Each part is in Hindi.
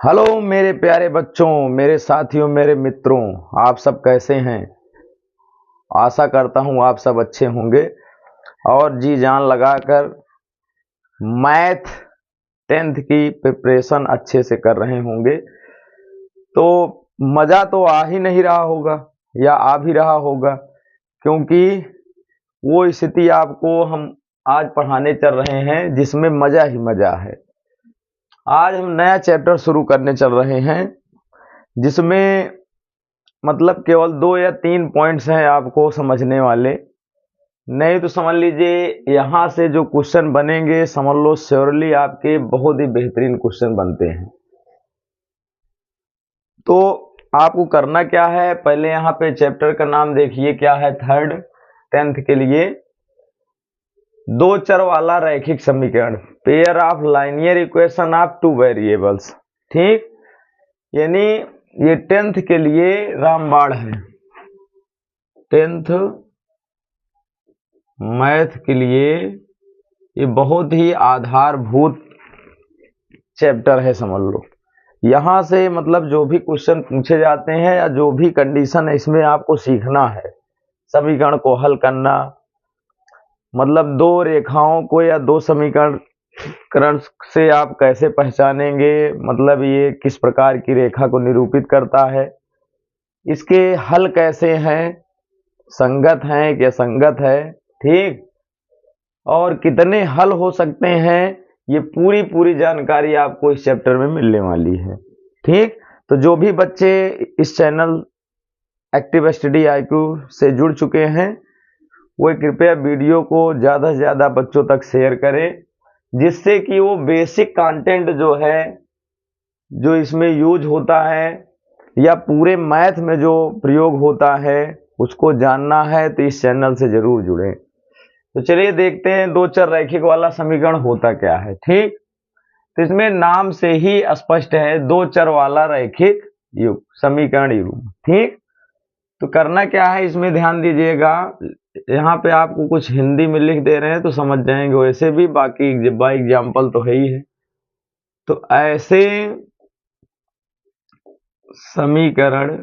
हेलो मेरे प्यारे बच्चों, मेरे साथियों, मेरे मित्रों, आप सब कैसे हैं। आशा करता हूं आप सब अच्छे होंगे और जी जान लगाकर मैथ 10th की प्रिपरेशन अच्छे से कर रहे होंगे। तो मज़ा तो आ ही नहीं रहा होगा या आ भी रहा होगा, क्योंकि वो स्थिति आपको हम आज पढ़ाने चल रहे हैं जिसमें मज़ा ही मज़ा है। आज हम नया चैप्टर शुरू करने चल रहे हैं जिसमें मतलब केवल 2 या 3 पॉइंट्स हैं आपको समझने वाले। नहीं तो समझ लीजिए यहाँ से जो क्वेश्चन बनेंगे समझ लो श्योरली आपके बहुत ही बेहतरीन क्वेश्चन बनते हैं। तो आपको करना क्या है, पहले यहाँ पे चैप्टर का नाम देखिए क्या है, 10th के लिए दो चर वाला रैखिक समीकरण, pair of linear equation of two variables. ठीक, यानी ये 10th के लिए रामबाण है। 10th मैथ के लिए ये बहुत ही आधारभूत चैप्टर है, समझ लो। यहाँ से मतलब जो भी क्वेश्चन पूछे जाते हैं या जो भी कंडीशन है इसमें आपको सीखना है समीकरण को हल करना। मतलब दो रेखाओं को या दो समीकरण से आप कैसे पहचानेंगे, मतलब ये किस प्रकार की रेखा को निरूपित करता है, इसके हल कैसे हैं, संगत हैं कि असंगत है, ठीक, और कितने हल हो सकते हैं, ये पूरी जानकारी आपको इस चैप्टर में मिलने वाली है। ठीक, तो जो भी बच्चे इस चैनल एक्टिव स्टडी IQ से जुड़ चुके हैं वो कृपया वीडियो को ज़्यादा से ज़्यादा बच्चों तक शेयर करें, जिससे कि वो बेसिक कंटेंट जो है जो इसमें यूज होता है या पूरे मैथ में जो प्रयोग होता है उसको जानना है तो इस चैनल से जरूर जुड़ें। तो चलिए देखते हैं दो चर रैखिक वाला समीकरण होता क्या है। ठीक, तो इसमें नाम से ही स्पष्ट है, दो चर वाला रैखिक युग समीकरण युग। ठीक, तो करना क्या है इसमें ध्यान दीजिएगा, यहाँ पे आपको कुछ हिंदी में लिख दे रहे हैं तो समझ जाएंगे, वैसे भी बाकी बाई एग्जाम्पल तो है ही है। तो ऐसे समीकरण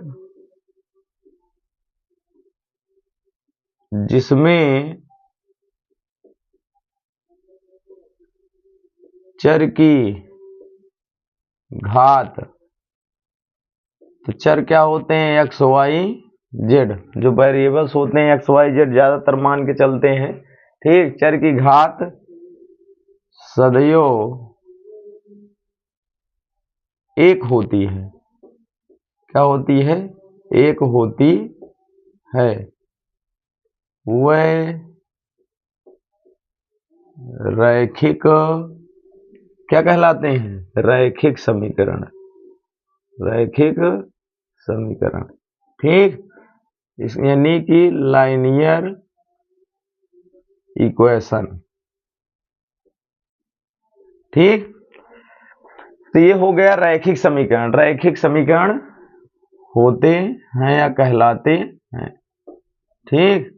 जिसमें चर की घात, तो चर क्या होते हैं, एक्स वाई जेड, जो वेरिएबल्स होते हैं एक्स वाई जेड ज्यादातर मान के चलते हैं। ठीक, चर की घात सदैव एक होती है। क्या होती है, एक होती है। वह रैखिक क्या कहलाते हैं, रैखिक समीकरण, रैखिक समीकरण। ठीक, यानी कि लाइनियर इक्वेशन। ठीक, तो ये हो गया रैखिक समीकरण। रैखिक समीकरण होते हैं या कहलाते हैं। ठीक,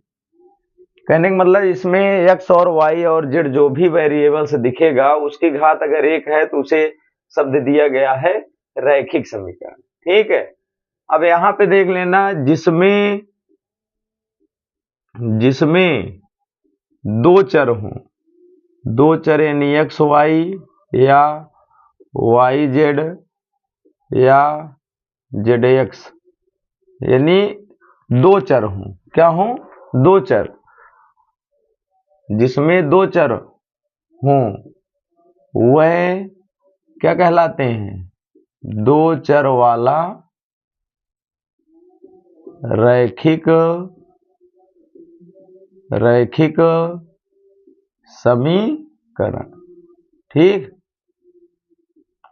कहने का मतलब इसमें एक्स और वाई और जेड जो भी वेरिएबल्स दिखेगा उसकी घात अगर एक है तो उसे शब्द दिया गया है रैखिक समीकरण। ठीक है, अब यहां पे देख लेना, जिसमें दो चर हों, दो चर यानी एक्स वाई या वाई जेड या जेड एक्स, यानी दो चर हों। क्या हों, दो चर, जिसमें दो चर हों वह क्या कहलाते हैं, दो चर वाला रैखिक समीकरण। ठीक,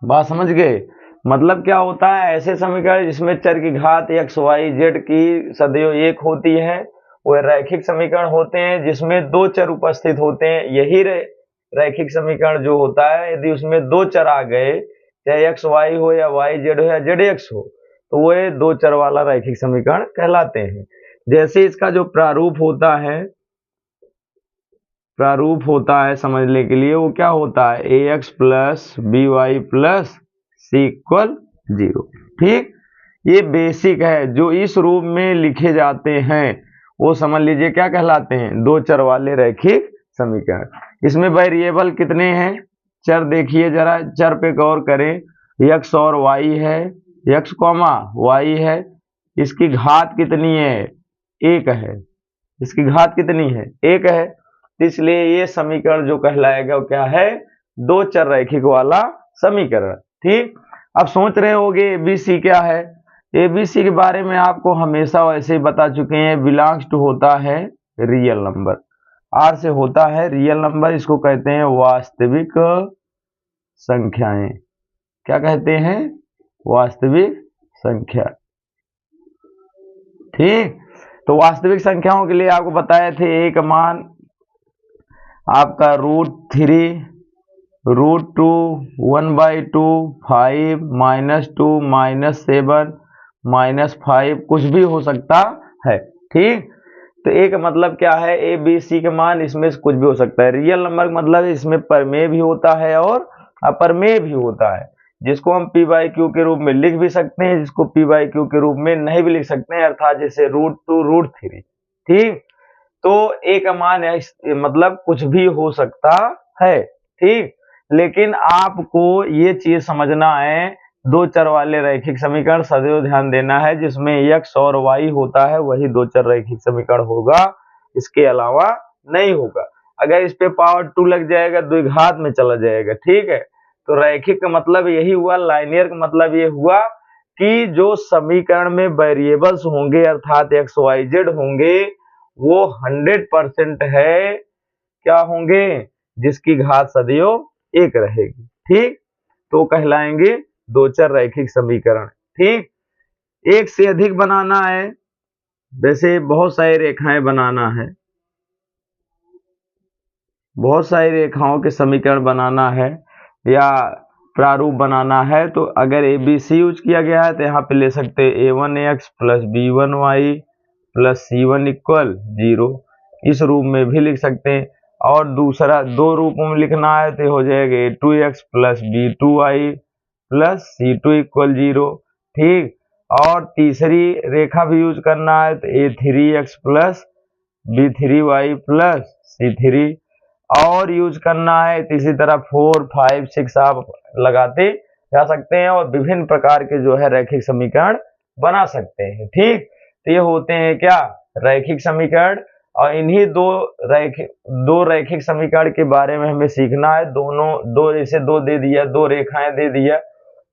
बात समझ गए। मतलब क्या होता है, ऐसे समीकरण जिसमें चर की घात एक्स वाई जेड की सदैव एक होती है वह रैखिक समीकरण होते हैं। जिसमें दो चर उपस्थित होते हैं, यही रैखिक समीकरण जो होता है, यदि उसमें दो चर आ गए, चाहे एक्स वाई हो या वाई जेड हो या जेड एक्स हो, तो वह दो चर वाला रैखिक समीकरण कहलाते हैं। जैसे इसका जो प्रारूप होता है समझने के लिए, वो क्या होता है, ax plus b y plus c equal 0। ठीक, ये बेसिक है। जो इस रूप में लिखे जाते हैं वो समझ लीजिए क्या कहलाते हैं, दो चर वाले रैखिक समीकरण। इसमें वेरिएबल कितने हैं, चर देखिए जरा, चर पे गौर करें, x और y है, x कॉमा y है, इसकी घात कितनी है, 1 है, इसकी घात कितनी है, 1 है। इसलिए ये समीकरण जो कहलाएगा वो क्या है, दो चर रैखिक वाला समीकरण। ठीक, अब सोच रहे होगे एबीसी क्या है। एबीसी के बारे में आपको हमेशा वैसे ही बता चुके हैं, बिलोंग्स टू होता है रियल नंबर, आर से होता है रियल नंबर, इसको कहते हैं वास्तविक संख्याएं। क्या कहते हैं, वास्तविक संख्या। ठीक, तो वास्तविक संख्याओं के लिए आपको बताए थे एक मान आपका √3, √2, 1/2, 5, -2, -7, -5, कुछ भी हो सकता है। ठीक, तो एक मतलब क्या है, ए बी सी के मान इसमें से कुछ भी हो सकता है। रियल नंबर का मतलब इसमें परमेय भी होता है और अपरमेय भी होता है, जिसको हम p बाई क्यू के रूप में लिख भी सकते हैं, जिसको p बाई क्यू के रूप में नहीं भी लिख सकते हैं, अर्थात जैसे √2, √3। ठीक, तो एक मान है मतलब कुछ भी हो सकता है। ठीक, लेकिन आपको ये चीज समझना है, दो चर वाले रैखिक समीकरण सदैव ध्यान देना है, जिसमें x और y होता है वही दो चर रैखिक समीकरण होगा, इसके अलावा नहीं होगा। अगर इस पे पावर 2 लग जाएगा द्विघात में चला जाएगा। ठीक है, तो रैखिक का मतलब यही हुआ, लाइनियर का मतलब ये हुआ कि जो समीकरण में वेरिएबल्स होंगे अर्थात x y z होंगे वो 100% है, क्या होंगे, जिसकी घात सदैव 1 रहेगी। ठीक, तो कहलाएंगे दो चर रैखिक समीकरण। ठीक, एक से अधिक बनाना है, वैसे बहुत सारी रेखाएं बनाना है, बहुत सारी रेखाओं के समीकरण बनाना है या प्रारूप बनाना है, तो अगर ABC यूज किया गया है तो यहाँ पे ले सकते हैं a1x + b1y + c1 इक्वल 0, इस रूप में भी लिख सकते हैं। और दूसरा दो रूपों में लिखना है तो हो जाएगा a2x + b2y + c2 इक्वल 0। ठीक, और तीसरी रेखा भी यूज करना है तो a3x + b3y + c3 और यूज करना है। तो इसी तरह 4, 5, 6 आप लगाते जा सकते हैं और विभिन्न प्रकार के जो है रैखिक समीकरण बना सकते हैं। ठीक, तो ये होते हैं क्या, रैखिक समीकरण। और इन्हीं दो रैखिक समीकरण के बारे में हमें सीखना है। दोनों दो जैसे दो दे दिया, दो रेखाएं दे दिया,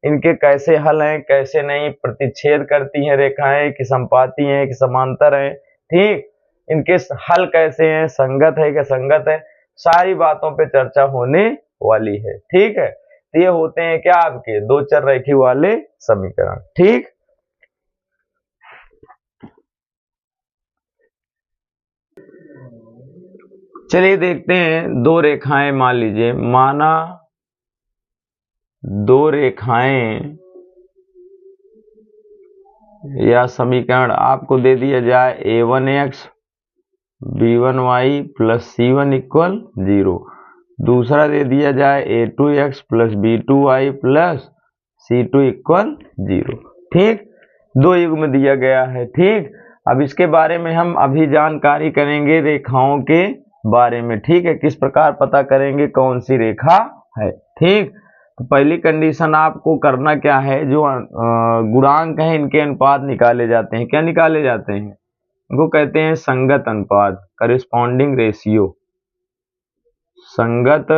इनके कैसे हल हैं कैसे नहीं, प्रतिच्छेद करती हैं रेखाएं कि समपाती हैं कि समांतर हैं। ठीक, इनके हल कैसे हैं, संगत है कि असंगत है, सारी बातों पे चर्चा होने वाली है। ठीक है, तो ये होते हैं क्या, आपके दो चर रैखिक वाले समीकरण। ठीक, चलिए देखते हैं दो रेखाएं, मान लीजिए माना दो रेखाएं या समीकरण आपको दे दिया जाए a1x b1y + c1 इक्वल 0, दूसरा दे दिया जाए a2x + b2y + c2 इक्वल 0। ठीक, दो युग्म दिया गया है। ठीक, अब इसके बारे में हम अभी जानकारी करेंगे रेखाओं के बारे में। ठीक है, किस प्रकार पता करेंगे कौन सी रेखा है। ठीक, तो पहली कंडीशन आपको करना क्या है, जो गुणांक है इनके अनुपात निकाले जाते हैं। क्या निकाले जाते हैं, इनको कहते हैं संगत अनुपात, करिस्पॉन्डिंग रेशियो। संगत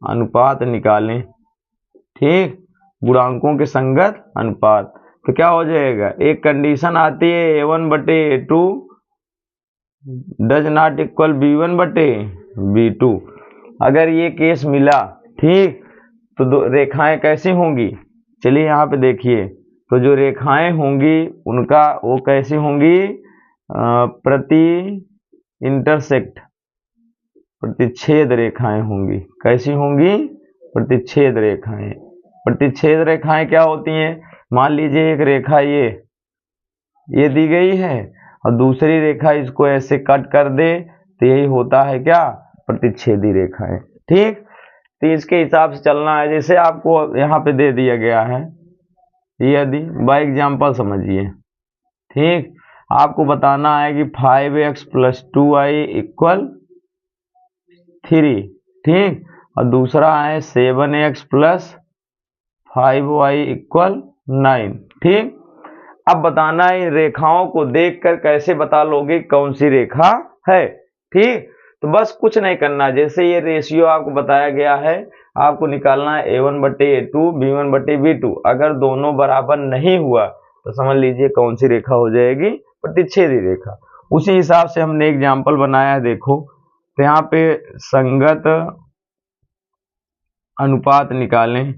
अनुपात निकालें। ठीक, गुणांकों के संगत अनुपात, तो क्या हो जाएगा, एक कंडीशन आती है a1/a2 does not equal b1/b2। अगर ये केस मिला, ठीक, तो दो रेखाएं कैसी होंगी, चलिए यहाँ पे देखिए, तो जो रेखाएं होंगी उनका वो कैसी होंगी, प्रति इंटरसेक्ट, प्रतिच्छेद रेखाएं होंगी। कैसी होंगी, प्रतिच्छेद रेखाएं। प्रतिच्छेद रेखाएं क्या होती हैं, मान लीजिए एक रेखा ये दी गई है और दूसरी रेखा इसको ऐसे कट कर दे, तो यही होता है क्या, प्रतिच्छेदी रेखाएं। ठीक, तो इसके हिसाब से चलना है। जैसे आपको यहाँ पे दे दिया गया है, यदि बाय एग्जाम्पल समझिए, ठीक, आपको बताना है कि 5x + 2y = 3, ठीक, और दूसरा है 7x + 5y = 9, ठीक। अब बताना है इन रेखाओं को देखकर कैसे बता लोगे कौन सी रेखा है, ठीक। तो बस कुछ नहीं करना, जैसे ये रेशियो आपको बताया गया है, आपको निकालना है a1/a2 b1/b2। अगर दोनों बराबर नहीं हुआ तो समझ लीजिए कौन सी रेखा हो जाएगी, प्रतिच्छेदी रेखा। उसी हिसाब से हमने एग्जाम्पल बनाया है, देखो। तो यहाँ पे संगत अनुपात निकालें,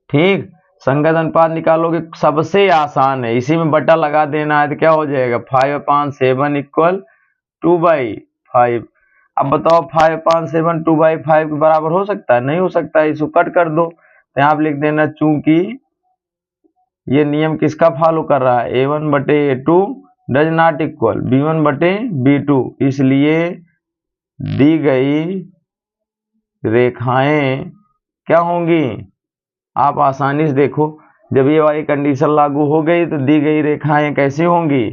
ठीक। संगत अनुपात निकालोगे, सबसे आसान है, इसी में बटा लगा देना है, तो क्या हो जाएगा 5/5 7 = 2/5। अब बताओ 5/5 7 2/5 के बराबर हो सकता है? नहीं हो सकता है, इसको कट कर दो। तो यहाँ आप लिख देना, चूंकि ये नियम किसका फॉलो कर रहा है, a1/a2 does not equal b1/b2, इसलिए दी गई रेखाएं क्या होंगी, आप आसानी से देखो, जब ये वाली कंडीशन लागू हो गई तो दी गई रेखाएं कैसी होंगी,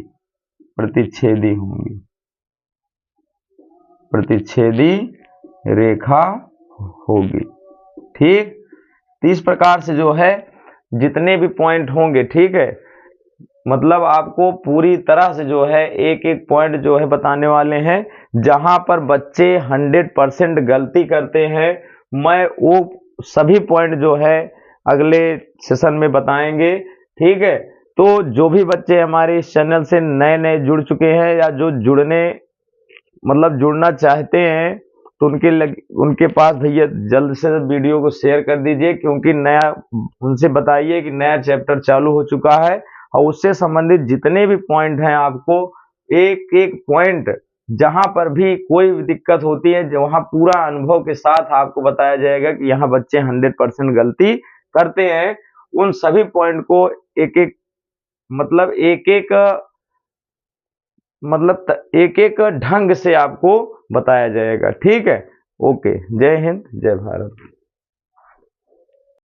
प्रतिच्छेदी होंगी, प्रतिच्छेदी रेखा होगी, ठीक। तो इस प्रकार से जो है जितने भी पॉइंट होंगे, ठीक है, मतलब आपको पूरी तरह से जो है एक एक पॉइंट जो है बताने वाले हैं। जहां पर बच्चे 100% गलती करते हैं, मैं वो सभी पॉइंट जो है अगले सेशन में बताएंगे, ठीक है। तो जो भी बच्चे हमारे इस चैनल से नए नए जुड़ चुके हैं या जो जुड़ना चाहते हैं, तो उनके पास भैया जल्द से जल्द वीडियो को शेयर कर दीजिए, क्योंकि उनसे बताइए कि नया चैप्टर चालू हो चुका है, और उससे संबंधित जितने भी पॉइंट हैं, आपको एक एक पॉइंट जहां पर भी कोई दिक्कत होती है, वहां पूरा अनुभव के साथ आपको बताया जाएगा कि यहाँ बच्चे 100% गलती करते हैं। उन सभी पॉइंट को एक एक ढंग से आपको बताया जाएगा, ठीक है। ओके, जय हिंद, जय भारत।